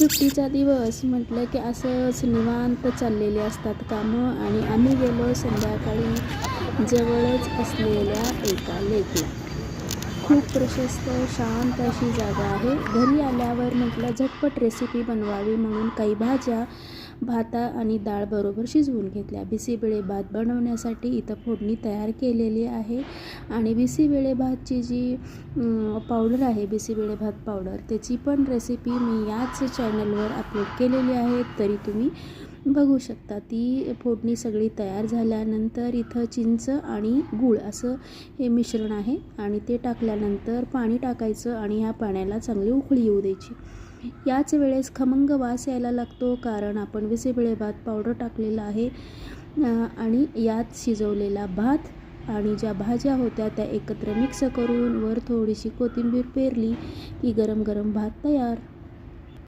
सुट्टीचा दिवस म्हटलं की असंच निवांत चाललेले असतात कामं आणि आम्ही गेलो संध्याकाळी जवळच असलेल्या एका लेकला. खूप प्रशस्त शांत अशी जागा आहे. घरी आल्यावर म्हटलं झटपट रेसिपी बनवावी म्हणून काही भाज्या भाता आणि डाळ बरोबर शिजवून घेतल्या. बिसीबेळे भात बनवण्यासाठी इथं फोडणी तयार केलेली आहे आणि बिसीबेळे भातची जी पावडर आहे, बिसीबेळे भात पावडर, त्याची पण रेसिपी मी याच चॅनलवर अपलोड केलेली आहे, तरी तुम्ही बघू शकता. ती फोडणी सगळी तयार झाल्यानंतर इथं चिंच आणि गूळ असं हे मिश्रण आहे आणि ते टाकल्यानंतर पाणी टाकायचं आणि ह्या पाण्याला चांगली उकळी येऊ द्यायची. याच वेळेस खमंग वास यायला लागतो, कारण आपण बिसीबेळे भात पावडर टाकलेला आहे आणि यात शिजवलेला भात आणि ज्या भाज्या होत्या त्या एकत्र मिक्स करून वर थोडीशी कोथिंबीर पेरली की गरम गरम भात तयार.